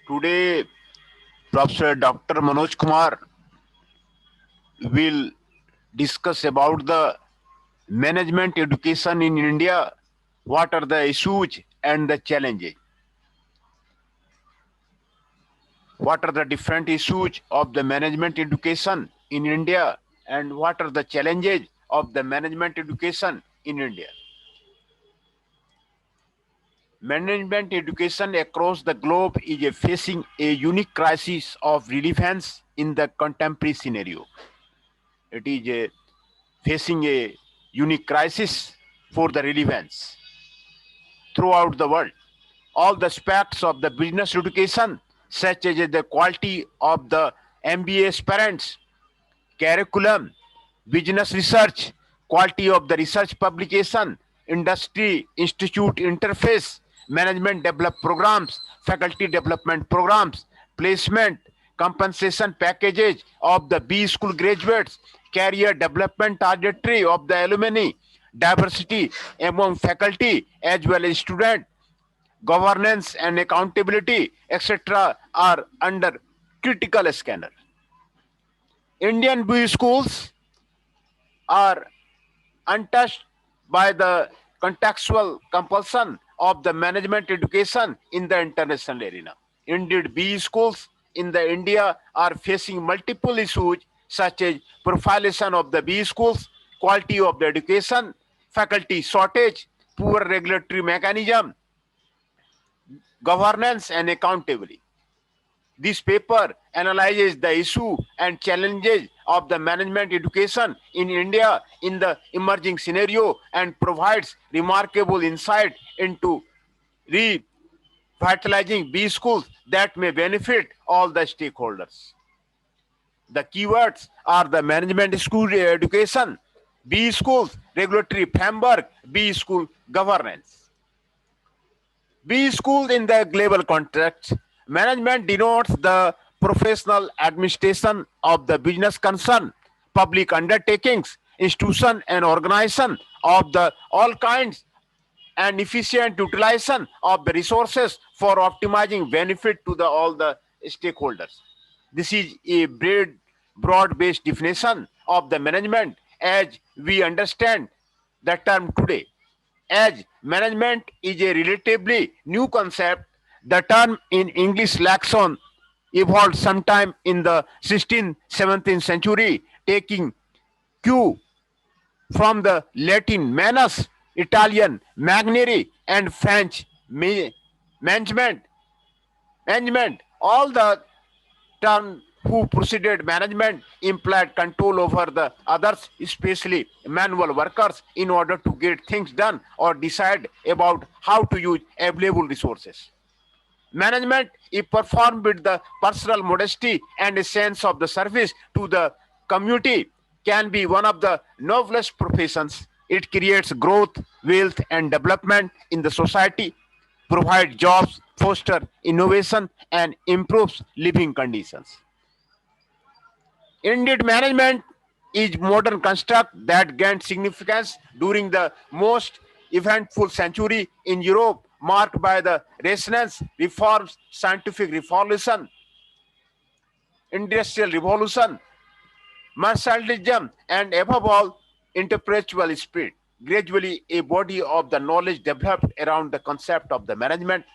Today, Professor Dr. Manoj Kumar will discuss about the management education in India. What are the issues and the challenges? What are the different issues of the management education in India and what are the challenges of the management education in India? Management education across the globe is facing a unique crisis of relevance in the contemporary scenario. It is facing a unique crisis for the relevance throughout the world. All the aspects of the business education, such as the quality of the MBA aspirants, curriculum, business research, quality of the research publication, industry institute interface, management develop programs, faculty development programs, placement, compensation packages of the B school graduates, career development trajectory of the alumni, diversity among faculty as well as student, governance and accountability, etc., are under critical scanner. Indian B schools are untouched by the contextual compulsion of the management education in the international arena. Indeed, B schools in the India are facing multiple issues such as profilation of the B schools, quality of the education, faculty shortage, poor regulatory mechanism, governance and accountability. This paper analyzes the issue and challenges of the management education in India in the emerging scenario and provides remarkable insight into revitalizing B schools that may benefit all the stakeholders. The keywords are the management school education, B schools, regulatory framework, B school governance. B school in the global context, management denotes the professional administration of the business concern, public undertakings, institution and organization of the all kinds and efficient utilization of the resources for optimizing benefit to the all the stakeholders. This is a broad-based definition of the management as we understand the term today. As management is a relatively new concept, the term in English lexicon evolved sometime in the 16th, 17th century, taking cue from the Latin manus, Italian magnere, and French management. Management. All the term who preceded management implied control over the others, especially manual workers, in order to get things done or decide about how to use available resources. Management is performed with the personal modesty and a sense of the service to the community can be one of the noblest professions. It creates growth, wealth, and development in the society, provides jobs, foster innovation, and improves living conditions. Indeed, management is modern construct that gained significance during the most eventful century in Europe, marked by the Renaissance, reforms, scientific revolution, industrial revolution, martialism, and above all, intellectual spirit. Gradually, a body of the knowledge developed around the concept of the management,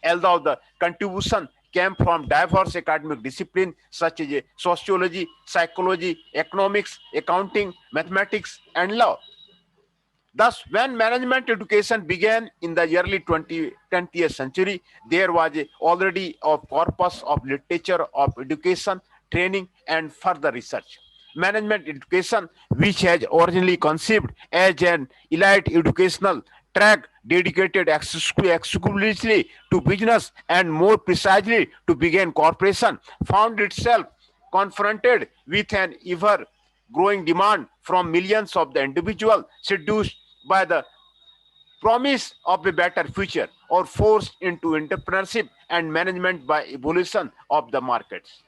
although the contribution came from diverse academic disciplines such as sociology, psychology, economics, accounting, mathematics, and law. Thus, when management education began in the early 20th century, there was already a corpus of literature of education, training, and further research. Management education, which has originally conceived as an elite educational track dedicated exclusively to business and more precisely to begin corporation, found itself confronted with an ever growing demand from millions of the individuals seduced by the promise of a better future or forced into entrepreneurship and management by evolution of the markets.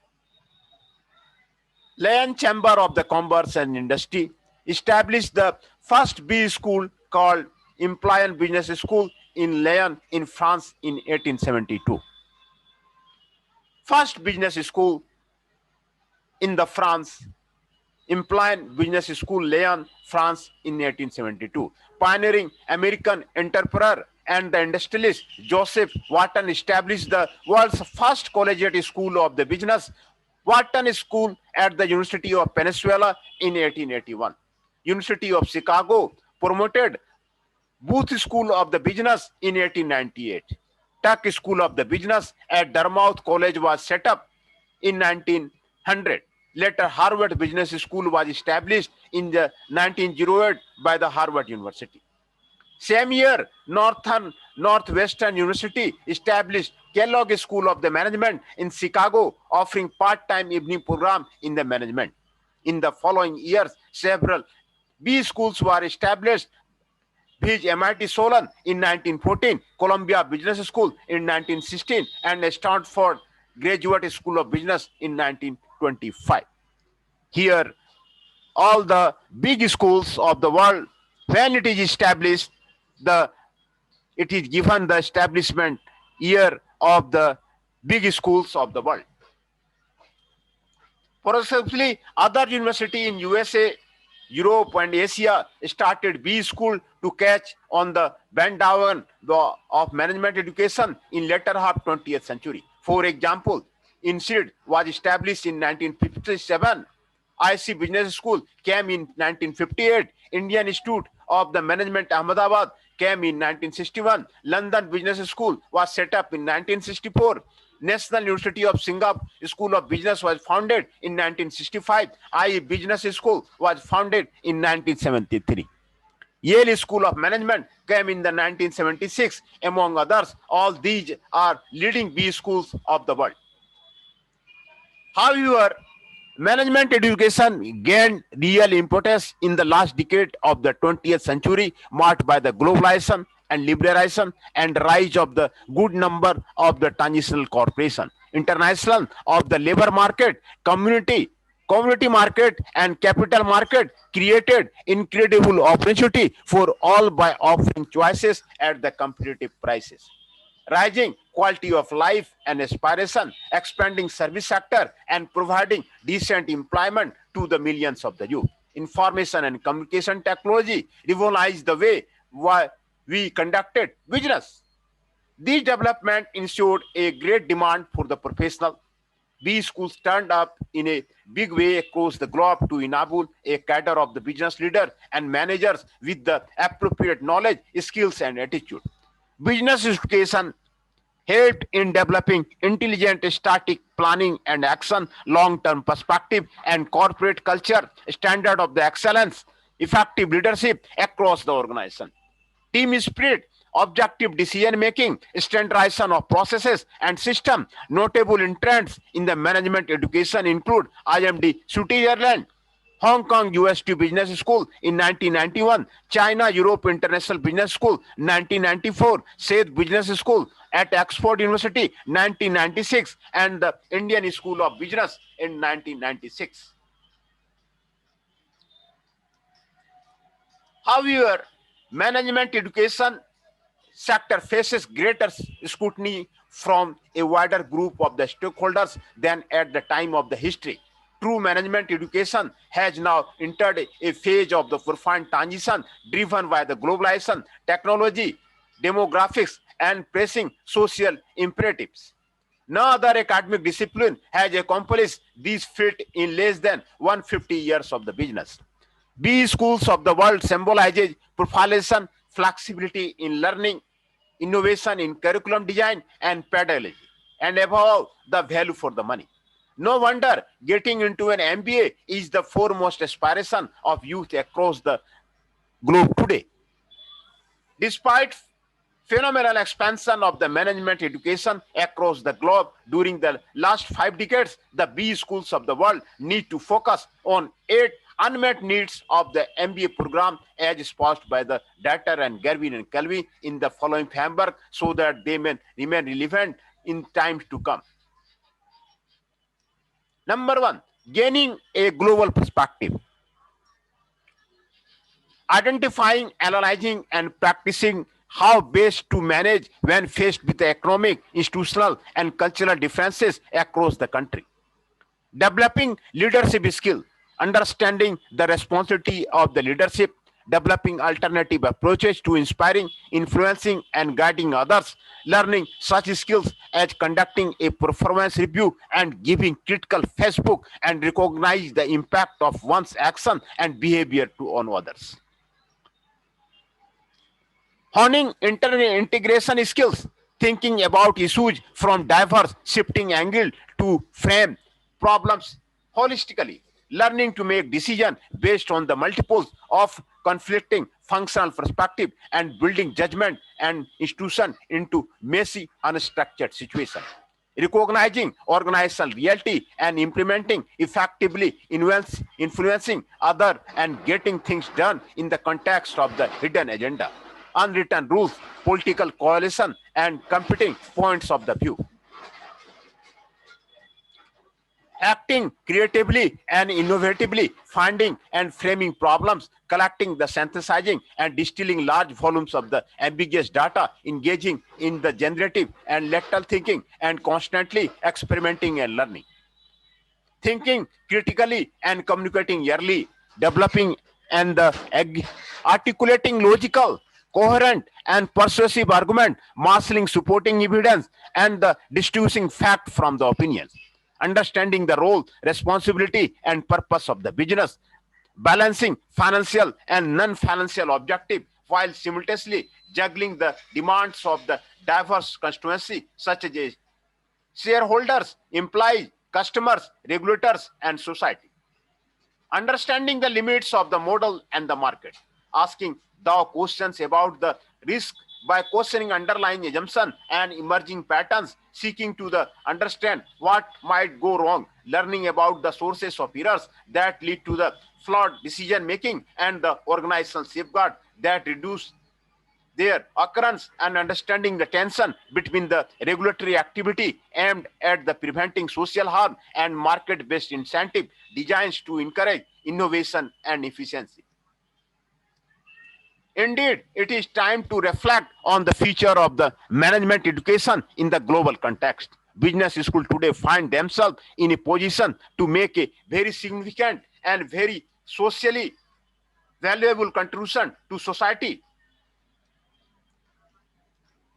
Lyon Chamber of the Commerce and Industry established the first B school called Employment Business School in Lyon in France in 1872. First business school in the France, Implian Business School, Lyon, France in 1872. Pioneering American entrepreneur and the industrialist Joseph Wharton established the world's first collegiate school of the business, Wharton School at the University of Pennsylvania in 1881. University of Chicago promoted Booth School of the Business in 1898. Tuck School of the Business at Dartmouth College was set up in 1900. Later, Harvard Business School was established in the 1908 by the Harvard University. Same year, Northwestern University established Kellogg School of the Management in Chicago, offering part-time evening program in the management. In the following years, several B schools were established. Viz. MIT Solon in 1914, Columbia Business School in 1916, and Stanford Graduate School of Business in 1925. Here, all the big schools of the world, when it is established, it is given the establishment year of the big schools of the world. Progressively, other universities in USA, Europe, and Asia started B school to catch on the bandwagon of management education in later half 20th century. For example, INSEAD was established in 1957. IC Business School came in 1958. Indian Institute of the Management Ahmedabad came in 1961. London Business School was set up in 1964. National University of Singapore School of Business was founded in 1965. IE Business School was founded in 1973. Yale School of Management came in the 1976. Among others, all these are leading B schools of the world. However, management education gained real importance in the last decade of the 20th century, marked by the globalization and liberalization and rise of the good number of the transnational corporation, international of the labor market, community market, and capital market created incredible opportunity for all by offering choices at the competitive prices. Rising quality of life and aspiration, expanding service sector, and providing decent employment to the millions of the youth. Information and communication technology revolutionized the way we conducted business. These development ensured a great demand for the professional. These schools turned up in a big way across the globe to enable a cadre of the business leaders and managers with the appropriate knowledge, skills, and attitude. Business education helped in developing intelligent strategic planning and action, long-term perspective, and corporate culture, standard of the excellence, effective leadership across the organization. Team spirit, objective decision making, standardization of processes and system. Notable entrants in the management education include IMD Switzerland, Hong Kong UST Business School in 1991, China Europe International Business School 1994, Seth Business School at Oxford University 1996, and the Indian School of Business in 1996. However, management education sector faces greater scrutiny from a wider group of the stakeholders than at the time of the history. True management education has now entered a phase of the profound transition driven by the globalization, technology, demographics, and pressing social imperatives. No other academic discipline has accomplished this feat in less than 150 years of the business. B schools of the world symbolizes professionalism, flexibility in learning, innovation in curriculum design and pedagogy, and above all, the value for the money. No wonder getting into an MBA is the foremost aspiration of youth across the globe today. Despite phenomenal expansion of the management education across the globe during the last 5 decades, the B schools of the world need to focus on 8 unmet needs of the MBA program as espoused by the Datter and Garvin and Calvi in the following framework so that they may remain relevant in times to come. Number 1, gaining a global perspective. Identifying, analyzing, and practicing how best to manage when faced with the economic, institutional, and cultural differences across the country. Developing leadership skill, understanding the responsibility of the leadership, developing alternative approaches to inspiring, influencing, and guiding others, learning such skills as conducting a performance review and giving critical feedback and recognize the impact of one's action and behavior to on others. Honing integration skills, thinking about issues from diverse shifting angle to frame problems holistically, learning to make decisions based on the multiples of conflicting functional perspective and building judgment and institution into messy, unstructured situation. Recognizing organizational reality and implementing effectively influencing other and getting things done in the context of the hidden agenda, unwritten rules, political coalition, and competing points of the view. Acting creatively and innovatively, finding and framing problems, collecting the synthesizing and distilling large volumes of the ambiguous data, engaging in the generative and lateral thinking, and constantly experimenting and learning. Thinking critically and communicating early, developing and articulating logical, coherent, and persuasive argument, marshalling supporting evidence, and the distinguishing fact from the opinions. Understanding the role, responsibility, and purpose of the business, balancing financial and non-financial objective while simultaneously juggling the demands of the diverse constituency such as shareholders, employees, customers, regulators, and society. Understanding the limits of the model and the market, asking the questions about the risk by questioning underlying assumption and emerging patterns, seeking to the understand what might go wrong, learning about the sources of errors that lead to the flawed decision making and the organizational safeguard that reduce their occurrence, and understanding the tension between the regulatory activity aimed at the preventing social harm and market-based incentive designs to encourage innovation and efficiency. Indeed, it is time to reflect on the future of the management education in the global context. Business schools today find themselves in a position to make a very significant and very socially valuable contribution to society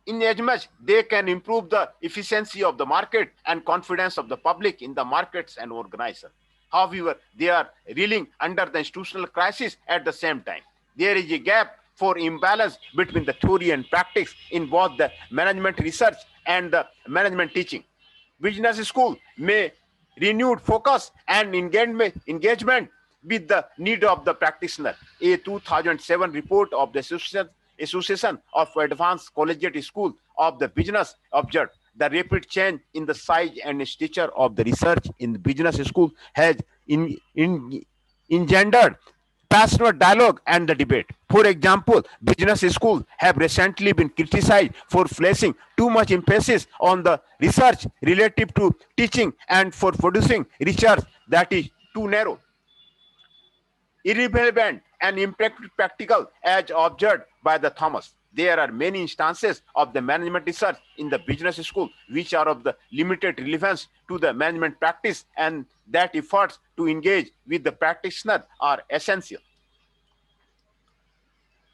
in as much they can improve the efficiency of the market and confidence of the public in the markets and organization. However, they are reeling under the institutional crisis at the same time. There is a gap for imbalance between the theory and practice in both the management research and the management teaching. Business school may renewed focus and engagement with the need of the practitioner. A 2007 report of the Association of Advanced Collegiate School of the Business observed the rapid change in the size and stature of the research in the business school has engendered passionate dialogue and the debate. For example, business schools have recently been criticized for placing too much emphasis on the research relative to teaching and for producing research that is too narrow, irrelevant, and impractical as observed by the Thomas. There are many instances of the management research in the business school which are of the limited relevance to the management practice, and that efforts to engage with the practitioner are essential.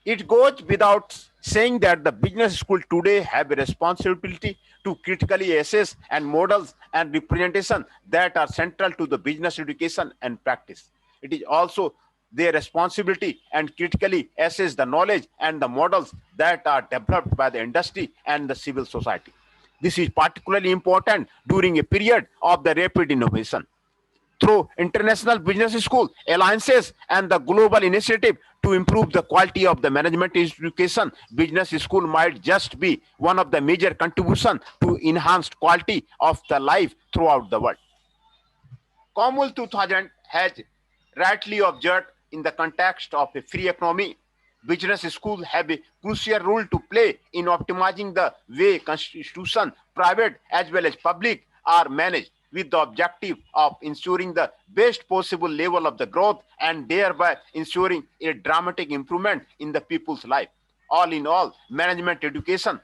It goes without saying that the business school today have a responsibility to critically assess and models and representation that are central to the business education and practice. It is also their responsibility and critically assess the knowledge and the models that are developed by the industry and the civil society. This is particularly important during a period of the rapid innovation. Through international business school alliances and the global initiative to improve the quality of the management education, business school might just be one of the major contributions to enhanced quality of the life throughout the world. Commonwealth 2000 has rightly observed in the context of a free economy, business schools have a crucial role to play in optimizing the way institutions, private as well as public, are managed with the objective of ensuring the best possible level of the growth and thereby ensuring a dramatic improvement in the people's life. All in all, management education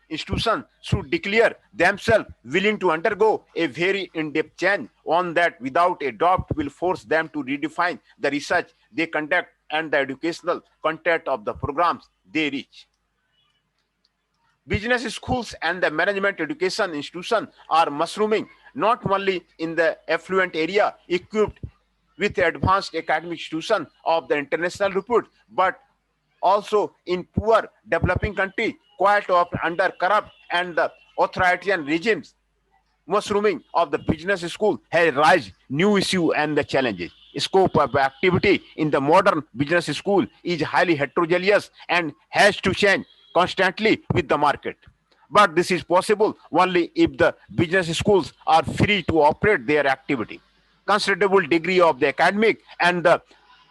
institutions should declare themselves willing to undergo a very in-depth change on that without a doubt will force them to redefine the research they conduct and the educational content of the programs they reach. Business schools and the management education institutions are mushrooming not only in the affluent area equipped with advanced academic institutions of the international repute, but also in poor developing countries quite often under corrupt and the authoritarian regimes. Mushrooming of the business school has raised new issues and the challenges. Scope of activity in the modern business school is highly heterogeneous and has to change constantly with the market. But this is possible only if the business schools are free to operate their activity. Considerable degree of the academic and the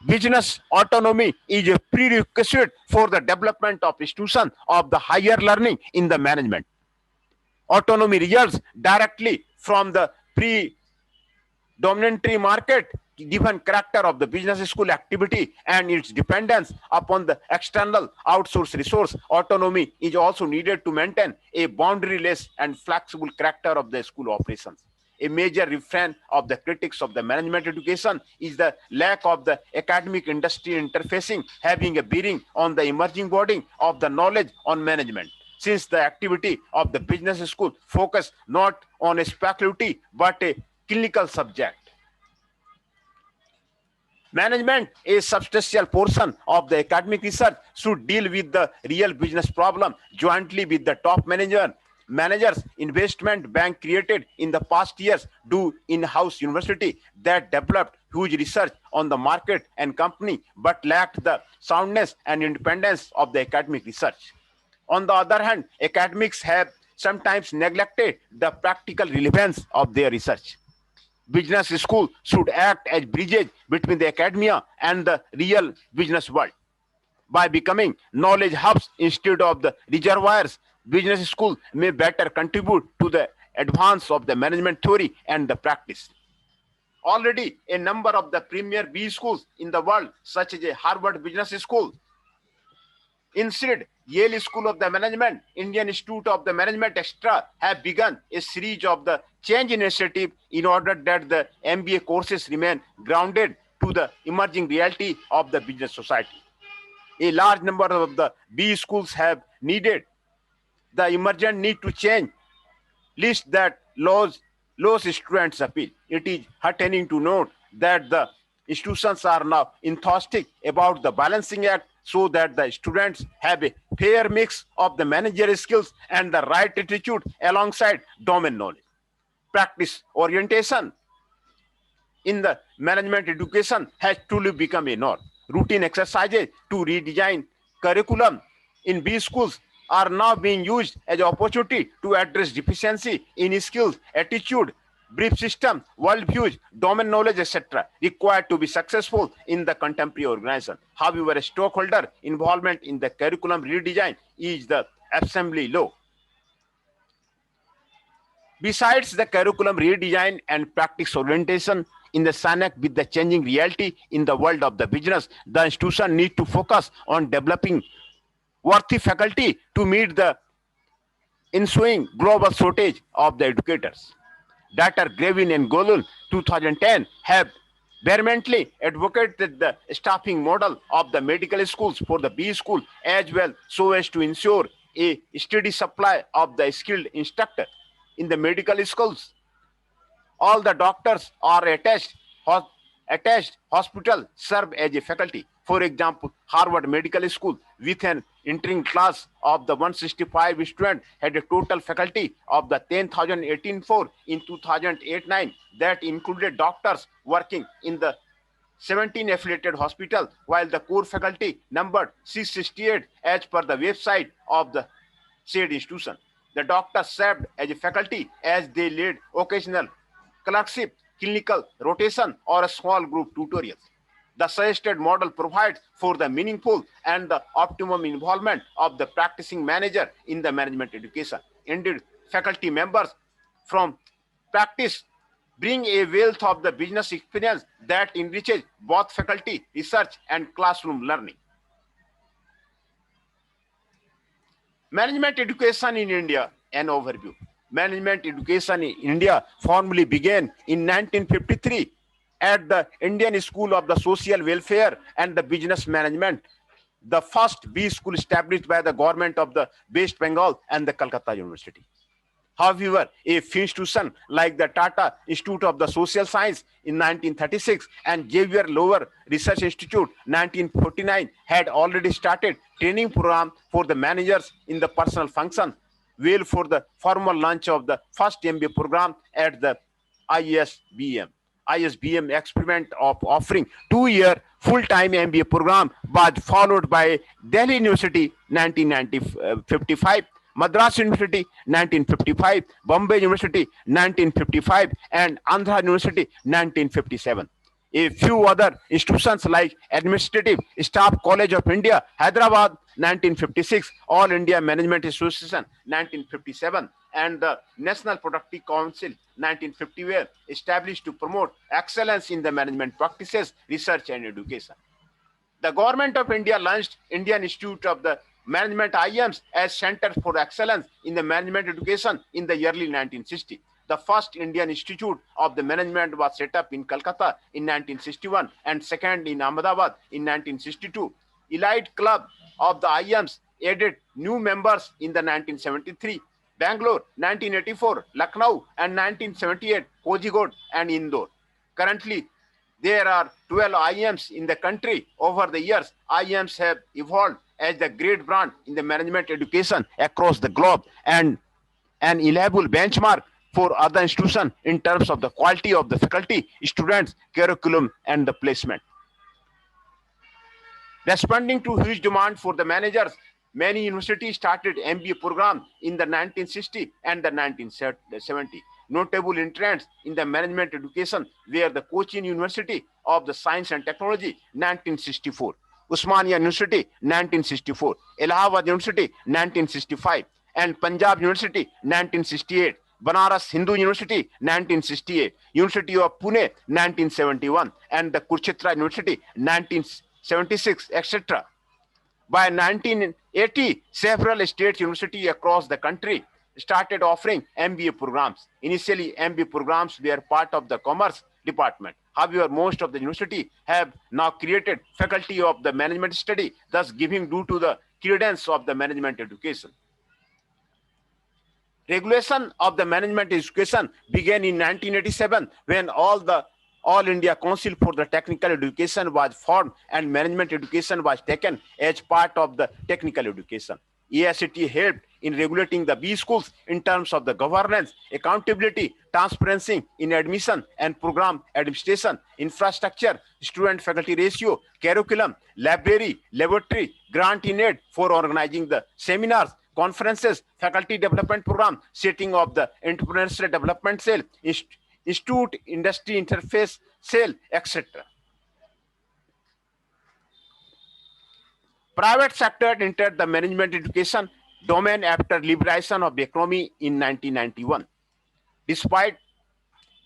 business autonomy is a prerequisite for the development of institutions of the higher learning in the management. Autonomy results directly from the predominantly market given character of the business school activity and its dependence upon the external outsourced resource. Autonomy is also needed to maintain a boundaryless and flexible character of the school operations. A major refrain of the critics of the management education is the lack of the academic industry interfacing having a bearing on the emerging body of the knowledge on management. Since the activity of the business school focus not on a speculative but a clinical subject. Management, a substantial portion of the academic research, should deal with the real business problem jointly with the top managers. Investment bank created in the past years do in-house university that developed huge research on the market and company but lacked the soundness and independence of the academic research. On the other hand, academics have sometimes neglected the practical relevance of their research. Business school should act as bridges between the academia and the real business world. By becoming knowledge hubs instead of the reservoirs, business school may better contribute to the advance of the management theory and the practice. Already, a number of the premier B schools in the world, such as a Harvard Business School, INSEAD, Yale School of the Management, Indian Institute of the Management, etc., have begun a series of the change initiative in order that the MBA courses remain grounded to the emerging reality of the business society. A large number of the B schools have needed the emergent need to change list that laws students appeal. It is heartening to note that the institutions are now enthusiastic about the balancing act so that the students have a fair mix of the managerial skills and the right attitude alongside domain knowledge. Practice orientation in the management education has truly become a norm. Routine exercises to redesign curriculum in B schools are now being used as an opportunity to address deficiency in skills, attitude, brief system, worldviews, domain knowledge, etc., required to be successful in the contemporary organization. However, a stockholder involvement in the curriculum redesign is the assembly law. Besides the curriculum redesign and practice orientation in the SANAC with the changing reality in the world of the business, the institution need to focus on developing worthy faculty to meet the ensuing global shortage of the educators. Dr. Gravin and Golul 2010 have vehemently advocated the staffing model of the medical schools for the B school as well so as to ensure a steady supply of the skilled instructor in the medical schools. All the doctors are attached hospital serve as a faculty. For example, Harvard Medical School with an entering class of the 165 students had a total faculty of the 10,084 in 2008-9 that included doctors working in the 17 affiliated hospitals, while the core faculty numbered 668 as per the website of the said institution. The doctors served as a faculty as they led occasional clerkship, clinical rotation, or a small group tutorials. The suggested model provides for the meaningful and the optimum involvement of the practicing manager in the management education. Indeed, faculty members from practice bring a wealth of the business experience that enriches both faculty, research, and classroom learning. Management education in India, an overview. Management education in India formally began in 1953 at the Indian School of the Social Welfare and the Business Management, the first B school established by the government of the West Bengal and the Calcutta University. However, a few institutions like the Tata Institute of the Social Science in 1936 and Xavier Lower Research Institute 1949 had already started training program for the managers in the personal function, well for the formal launch of the first MBA program at the ISBM. ISBM experiment of offering 2-year full-time MBA program was followed by Delhi University 1955, Madras University 1955, Bombay University 1955, and Andhra University 1957. A few other institutions like Administrative Staff College of India, Hyderabad 1956, All India Management Association 1957, and the National Productive Council 1950 were established to promote excellence in the management practices, research, and education. The government of India launched Indian Institute of the Management IIMs as Center for Excellence in the Management Education in the early 1960s. The first Indian Institute of the Management was set up in Calcutta in 1961 and second in Ahmedabad in 1962. Elite Club of the IIMs added new members in the 1973. Bangalore 1984, Lucknow and 1978, Kozhikode and Indore. Currently, there are 12 IIMs in the country. Over the years, IIMs have evolved as the great brand in the management education across the globe and an reliable benchmark for other institutions in terms of the quality of the faculty, students, curriculum, and the placement. Responding to huge demand for the managers, many universities started MBA programs in the 1960s and the 1970s. Notable entrants in the management education were the Cochin University of the Science and Technology 1964, Usmania University 1964, Allahabad University 1965, and Punjab University 1968, Banaras Hindu University 1968, University of Pune 1971, and the Kurukshetra University 1976, etc. By 1980, several state universities across the country started offering MBA programs. Initially, MBA programs were part of the commerce department. However, most of the universities have now created faculty of the management study, thus giving due to the credence of the management education. Regulation of the management education began in 1987 when All India Council for the Technical Education was formed and management education was taken as part of the technical education. AICTE helped in regulating the B schools in terms of the governance, accountability, transparency in admission and program administration, infrastructure, student-faculty ratio, curriculum, library, laboratory, grant in aid for organizing the seminars, conferences, faculty development program, setting of the entrepreneurial development cell, institute industry interface cell, etc. Private sector entered the management education domain after liberalization of the economy in 1991. Despite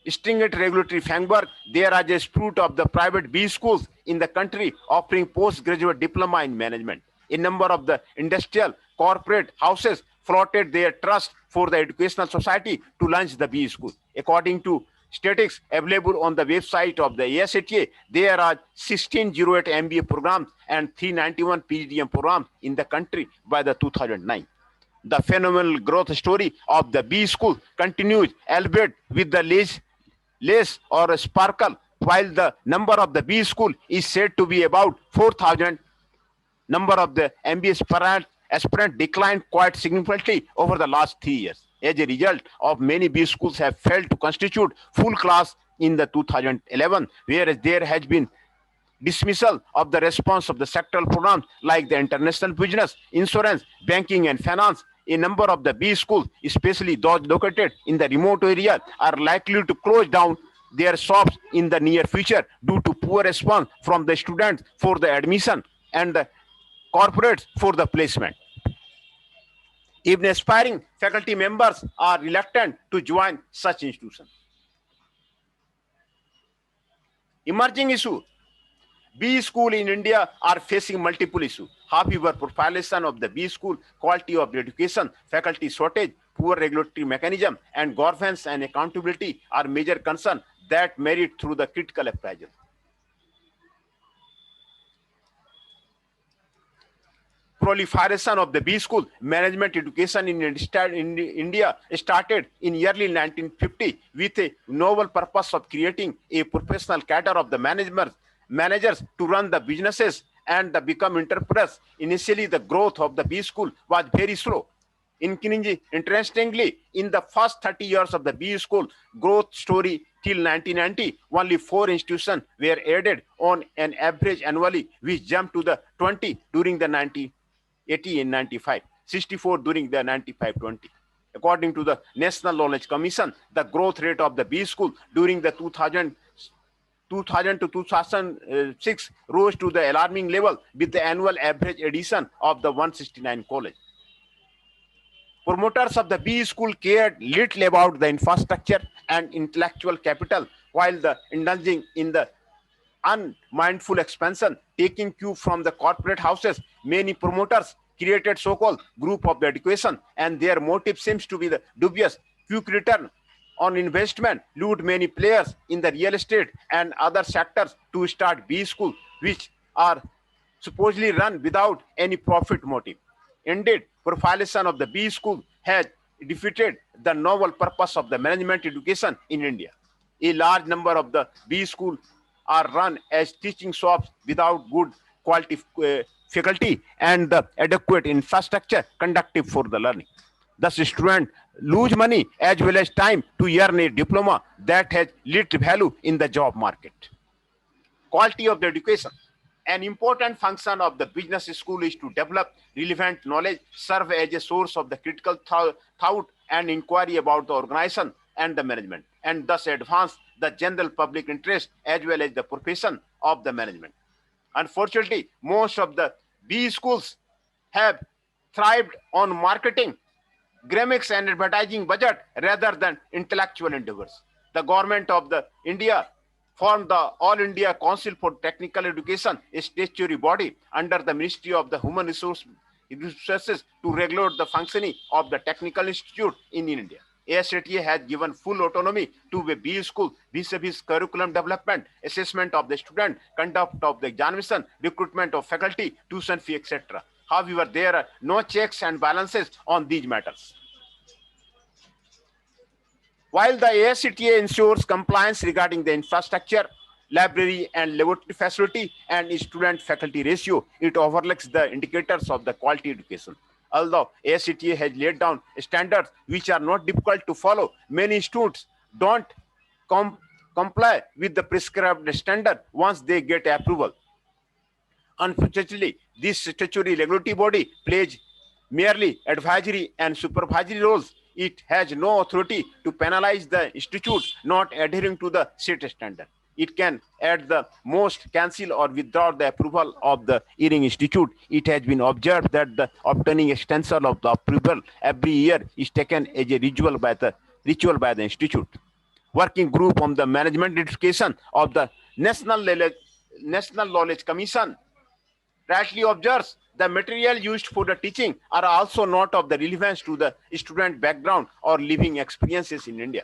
stringent regulatory framework, there is a spurt of the private B schools in the country offering postgraduate diploma in management. A number of the industrial corporate houses floated their trust for the educational society to launch the B school. According to statistics available on the website of the AICTE, there are 1608 MBA programs and 391 PGDM programs in the country by the 2009. The phenomenal growth story of the B school continues, albeit with the less or a sparkle, while the number of the B school is said to be about 4,000. Number of the MBA aspirant declined quite significantly over the last 3 years. As a result of many B schools have failed to constitute full class in the 2011, whereas there has been dismissal of the response of the sectoral programs like the international business, insurance, banking, and finance. A number of the B schools, especially those located in the remote area, are likely to close down their shops in the near future due to poor response from the students for the admission and the corporates for the placement. Even aspiring faculty members are reluctant to join such institutions. Emerging issue. B school in India are facing multiple issues. However, profilation of the B school, quality of the education, faculty shortage, poor regulatory mechanism, and governance and accountability are major concerns that merit through the critical appraisal. Proliferation of the B school management education in India started in early 1950 with a novel purpose of creating a professional cadre of the managers to run the businesses and become entrepreneurs. Initially, the growth of the B school was very slow. Interestingly, in the first 30 years of the B school growth story till 1990, only 4 institutions were added on an average annually, which jumped to the 20 during the 80 in 95, 64 during the 95-20. According to the National Knowledge Commission, the growth rate of the B school during the 2000 to 2006 rose to the alarming level with the annual average addition of the 169 college. Promoters of the B school cared little about the infrastructure and intellectual capital while indulging in the unmindful expansion, taking cue from the corporate houses. Many promoters created so-called group of the education, and their motive seems to be the dubious quick return on investment, lured many players in the real estate and other sectors to start B school, which are supposedly run without any profit motive. Indeed, profilation of the B school has defeated the novel purpose of the management education in India. A large number of the B schools are run as teaching shops without good quality faculty and the adequate infrastructure conducive for the learning. Thus, students lose money as well as time to earn a diploma that has little value in the job market. Quality of the education. An important function of the business school is to develop relevant knowledge, serve as a source of the critical thought and inquiry about the organization and the management, and thus advance the general public interest as well as the profession of the management. Unfortunately, most of the B schools have thrived on marketing, gimmicks and advertising budget rather than intellectual endeavors. The government of the India formed the All India Council for Technical Education, a statutory body under the Ministry of the Human Resources to regulate the functioning of the technical institute in India. ASTA has given full autonomy to the B school vis-a-vis curriculum development, assessment of the student, conduct of the examination, recruitment of faculty, tuition fee, etc. However, there are no checks and balances on these matters. While the ASTA ensures compliance regarding the infrastructure, library and laboratory facility and student-faculty ratio, it overlooks the indicators of the quality education. Although ASTA has laid down standards which are not difficult to follow, many students don't comply with the prescribed standard once they get approval. Unfortunately, this statutory regulatory body plays merely advisory and supervisory roles. It has no authority to penalize the institute not adhering to the set standard. It can at the most cancel or withdraw the approval of the Earing Institute. It has been observed that the obtaining extension of the approval every year is taken as a ritual by the institute. Working group on the management education of the National Knowledge Commission rightly observes the material used for the teaching are also not of the relevance to the student background or living experiences in India.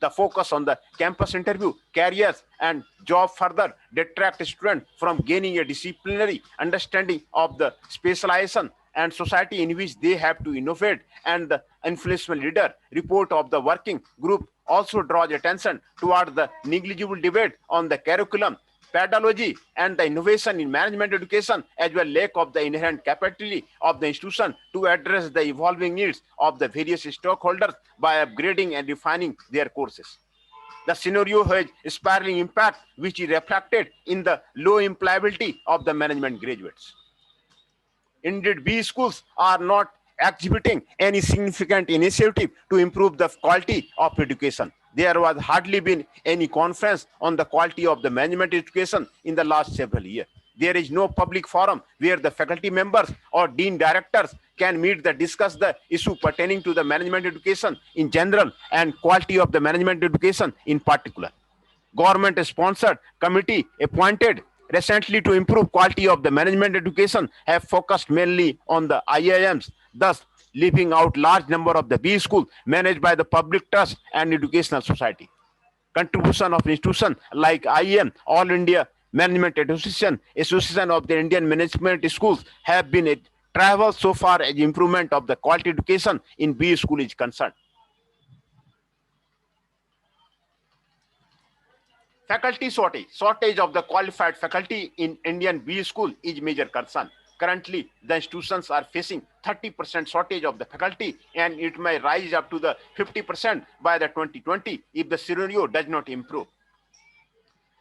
The focus on the campus interview, careers, and job further detract students from gaining a disciplinary understanding of the specialization and society in which they have to innovate. And the influential leader report of the working group also draws attention toward the negligible debate on the curriculum, pedagogy, and the innovation in management education, as well lack of the inherent capacity of the institution to address the evolving needs of the various stakeholders by upgrading and refining their courses. The scenario has a spiraling impact, which is reflected in the low employability of the management graduates. Indeed, B schools are not exhibiting any significant initiative to improve the quality of education. There was hardly been any conference on the quality of the management education in the last several years. There is no public forum where the faculty members or dean directors can meet to discuss the issue pertaining to the management education in general and quality of the management education in particular. Government-sponsored committee appointed recently to improve quality of the management education have focused mainly on the IIMs, thus leaving out large number of the B schools managed by the public trust and educational society. Contribution of institutions like IIM, All India Management Association, Association of the Indian Management Schools have been a travel so far as improvement of the quality education in B school is concerned. Faculty shortage of the qualified faculty in Indian B school is major concern. Currently, the institutions are facing 30% shortage of the faculty, and it may rise up to the 50% by the 2020 if the scenario does not improve.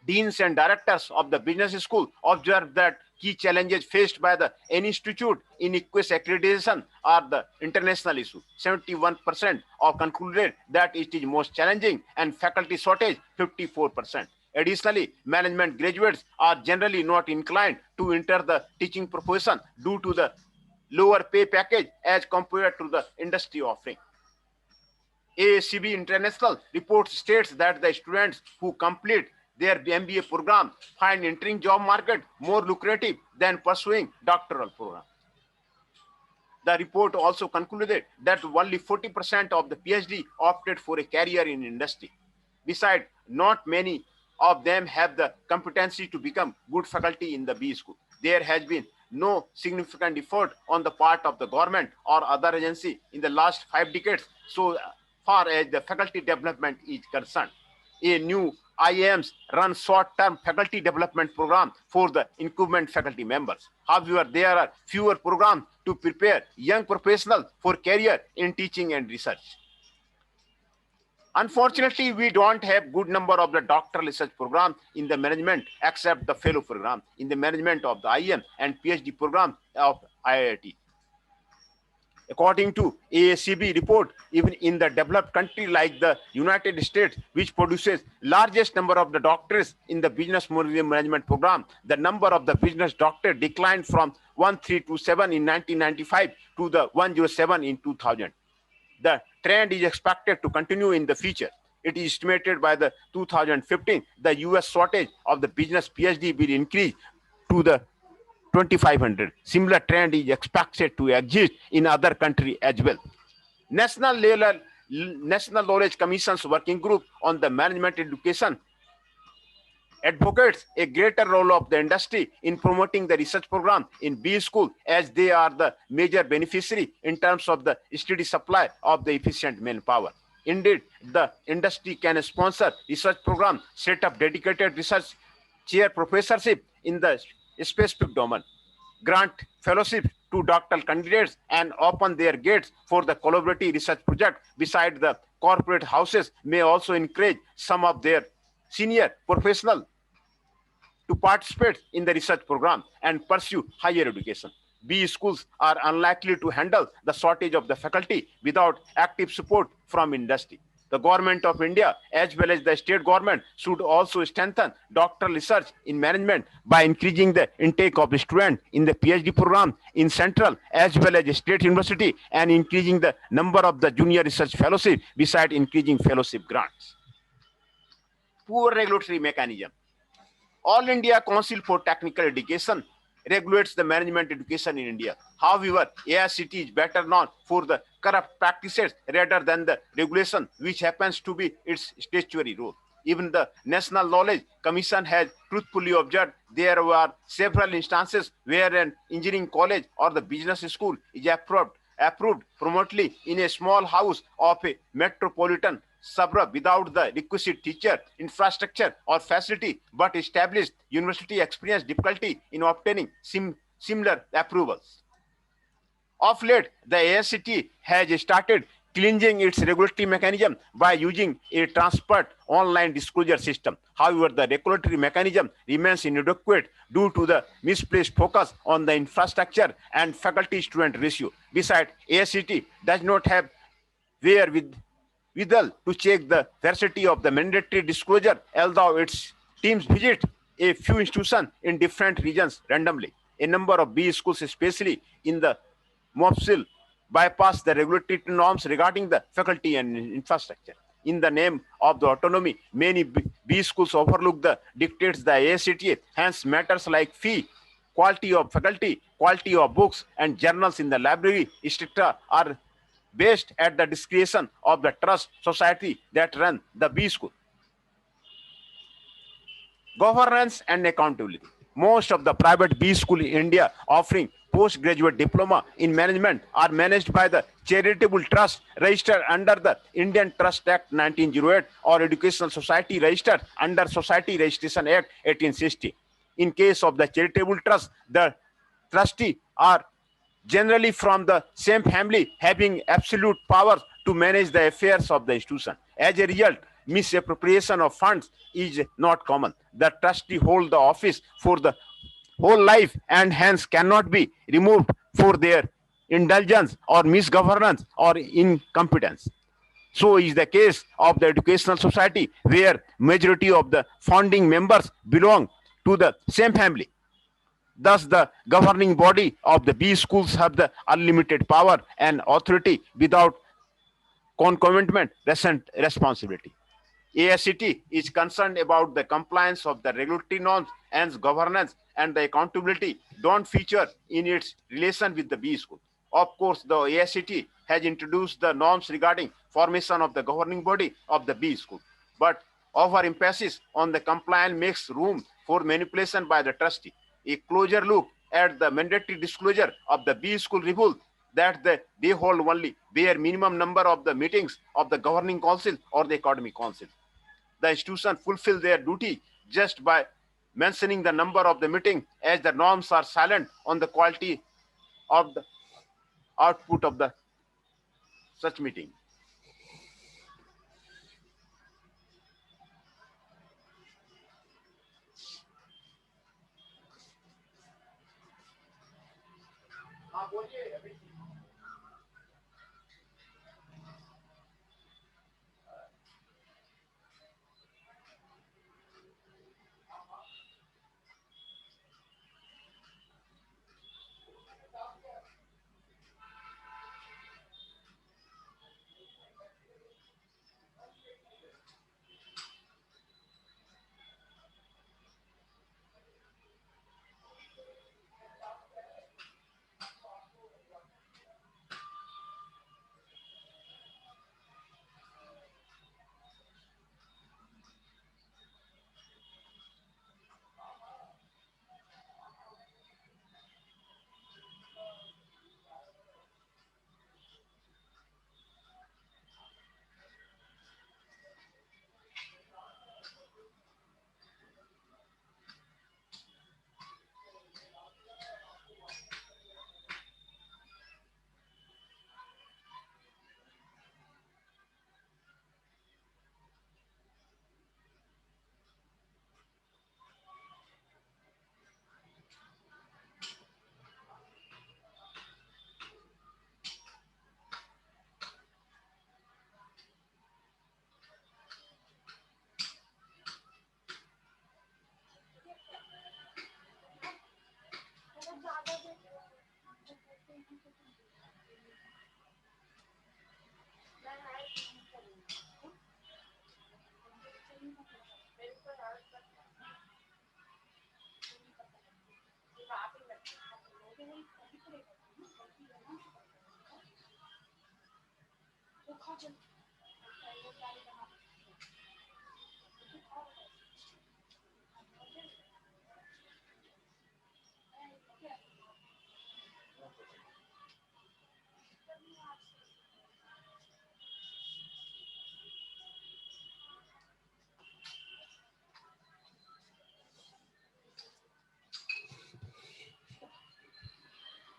Deans and directors of the business school observed that key challenges faced by the institute in ICWES accreditation are the international issue. 71% of concluded that it is most challenging, and faculty shortage 54%. Additionally, management graduates are generally not inclined to enter the teaching profession due to the lower pay package as compared to the industry offering. AACB International report states that the students who complete their MBA program find entering job market more lucrative than pursuing doctoral program. The report also concluded that only 40% of the PhD opted for a career in industry. Besides, not many of them have the competency to become good faculty in the B school. There has been no significant effort on the part of the government or other agency in the last 5 decades so far as the faculty development is concerned. A new IIMs run short-term faculty development program for the incumbent faculty members. However, there are fewer programs to prepare young professionals for career in teaching and research. Unfortunately, we don't have good number of the doctoral research program in the management except the fellow program in the management of the IIM and PhD program of IIT. According to AACB report, even in the developed country like the United States, which produces largest number of the doctors in the business management program, the number of the business doctors declined from 1327 in 1995 to the 107 in 2000. The trend is expected to continue in the future. It is estimated by the 2015, the US shortage of the business PhD will increase to the 2,500. Similar trend is expected to exist in other countries as well. National Knowledge Commission's working group on the management education advocates a greater role of the industry in promoting the research program in B school, as they are the major beneficiary in terms of the steady supply of the efficient manpower. Indeed, the industry can sponsor research program, set up dedicated research chair professorship in the specific domain, grant fellowship to doctoral candidates, and open their gates for the collaborative research project. Besides, the corporate houses may also encourage some of their senior professionals to participate in the research program and pursue higher education. B schools are unlikely to handle the shortage of the faculty without active support from industry. The government of India as well as the state government should also strengthen doctoral research in management by increasing the intake of the students in the PhD program in central as well as state university, and increasing the number of the junior research fellowship besides increasing fellowship grants. Poor regulatory mechanism. All India Council for Technical Education regulates the management education in India. However, AICT is better known for the corrupt practices rather than the regulation, which happens to be its statutory role. Even the National Knowledge Commission has truthfully observed there were several instances where an engineering college or the business school is approved promotionally in a small house of a metropolitan suburb without the requisite teacher, infrastructure, or facility, but established university experienced difficulty in obtaining similar approvals. Of late, the AICT has started cleansing its regulatory mechanism by using a transparent online disclosure system. However, the regulatory mechanism remains inadequate due to the misplaced focus on the infrastructure and faculty-student ratio. Besides, AICT does not have wherewithal to check the veracity of the mandatory disclosure, although its teams visit a few institutions in different regions randomly. A number of B schools, especially in the Mopsil, bypass the regulatory norms regarding the faculty and infrastructure. In the name of the autonomy, many B schools overlook the dictates the AICTE. Hence, matters like fee, quality of faculty, quality of books and journals in the library, etc., are based at the discretion of the trust society that run the B school. Governance and accountability. Most of the private B school in India offering postgraduate diploma in management are managed by the charitable trust registered under the Indian Trust Act 1908 or Educational Society registered under Society Registration Act 1860. In case of the charitable trust, the trustee are generally from the same family having absolute power to manage the affairs of the institution. As a result, misappropriation of funds is not common. The trustee hold the office for the whole life and hence cannot be removed for their indulgence or misgovernance or incompetence. So is the case of the educational society where majority of the founding members belong to the same family. Thus, the governing body of the B schools have the unlimited power and authority without concomitant responsibility. AICT is concerned about the compliance of the regulatory norms and governance, and the accountability don't feature in its relation with the B school. Of course, the AICT has introduced the norms regarding formation of the governing body of the B school, but over emphasis on the compliance makes room for manipulation by the trustee. A closer look at the mandatory disclosure of the B school reveals that they hold only bare minimum number of the meetings of the governing council or the academic council. The institution fulfill their duty just by mentioning the number of the meeting, as the norms are silent on the quality of the output of the such meeting.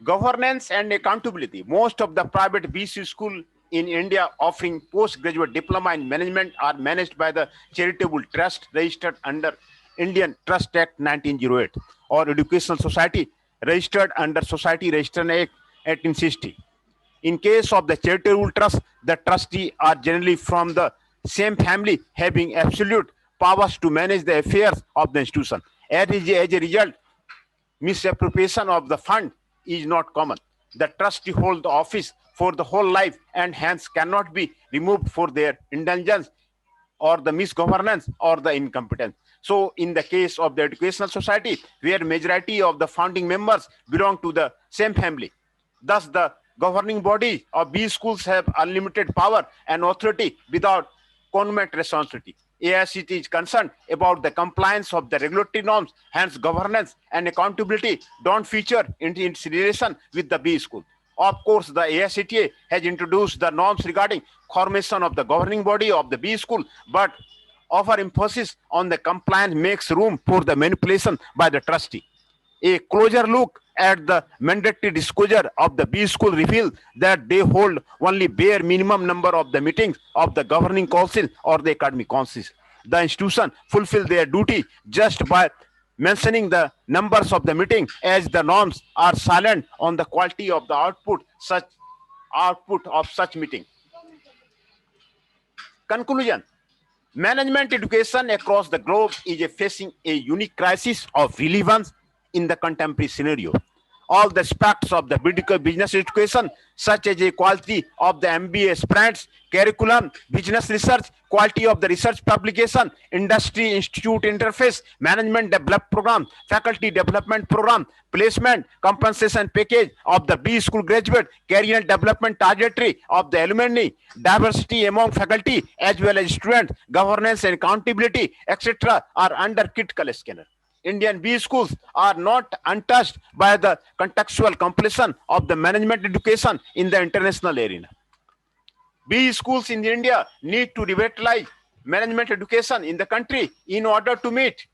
Governance and accountability. Most of the private BC school in India offering postgraduate diploma in management are managed by the charitable trust registered under Indian Trust Act 1908 or Educational Society registered under Society Registration Act 1860. In case of the charitable trust, the trustee are generally from the same family having absolute powers to manage the affairs of the institution. As a result, misappropriation of the fund is not common. The trustee hold the office for the whole life and hence cannot be removed for their indulgence or the misgovernance or the incompetence. So in the case of the educational society, where majority of the founding members belong to the same family, thus the governing body of these schools have unlimited power and authority without government responsibility. AICT is concerned about the compliance of the regulatory norms, hence governance and accountability don't feature in its relation with the B school. Of course, the AICTA has introduced the norms regarding formation of the governing body of the B school, but over emphasis on the compliance makes room for the manipulation by the trustee. A closer look at the mandatory disclosure of the B school reveals that they hold only bare minimum number of the meetings of the governing council or the academic councils. The institution fulfill their duty just by mentioning the numbers of the meeting, as the norms are silent on the quality of the output of such meeting. Conclusion: management education across the globe is facing a unique crisis of relevance in the contemporary scenario. All the aspects of the business education, such as the quality of the MBA aspirants, curriculum, business research, quality of the research publication, industry institute interface, management development program, faculty development program, placement, compensation package of the B school graduate, career development trajectory of the alumni, diversity among faculty as well as students, governance and accountability, etc. are under critical scanner. Indian B schools are not untouched by the contextual completion of the management education in the international arena. B schools in India need to revitalize management education in the country in order to meet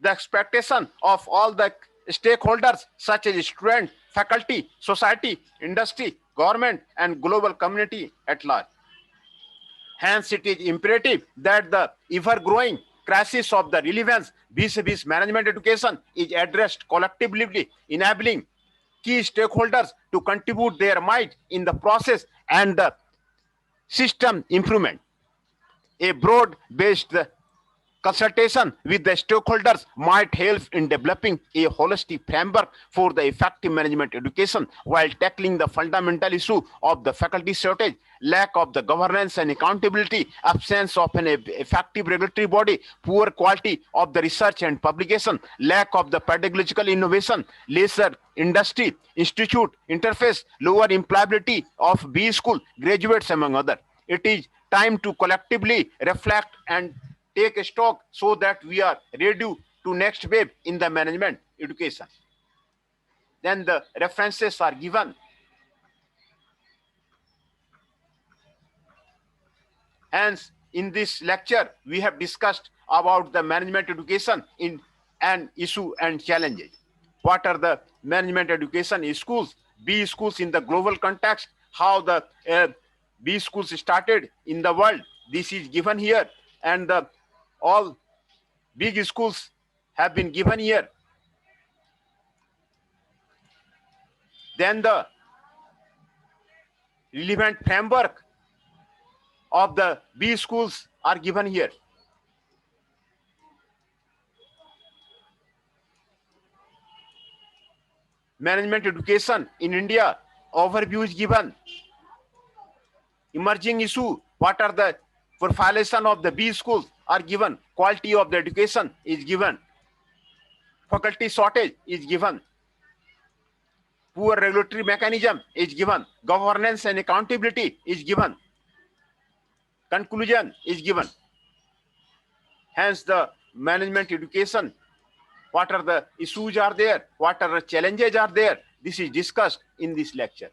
the expectation of all the stakeholders such as students, faculty, society, industry, government, and global community at large. Hence, it is imperative that the ever-growing crisis of the relevance vis-a-vis management education is addressed collectively, enabling key stakeholders to contribute their might in the process and the system improvement. A broad-based consultation with the stakeholders might help in developing a holistic framework for the effective management education while tackling the fundamental issue of the faculty shortage, lack of the governance and accountability, absence of an effective regulatory body, poor quality of the research and publication, lack of the pedagogical innovation, lesser industry, institute interface, lower employability of B school graduates, among others. It is time to collectively reflect and take stock so that we are ready to next wave in the management education. Then the references are given. Hence, in this lecture, we have discussed about the management education in an issue and challenges. What are the management education schools, B schools in the global context, how the B schools started in the world. This is given here, and all big schools have been given here. Then the relevant framework of the B schools are given here. Management education in India, overview is given. Emerging issue, what are the profilation of the B schools are given. Quality of the education is given. Faculty shortage is given. Poor regulatory mechanism is given. Governance and accountability is given. Conclusion is given. Hence, the management education, what are the issues are there, what are the challenges are there, this is discussed in this lecture.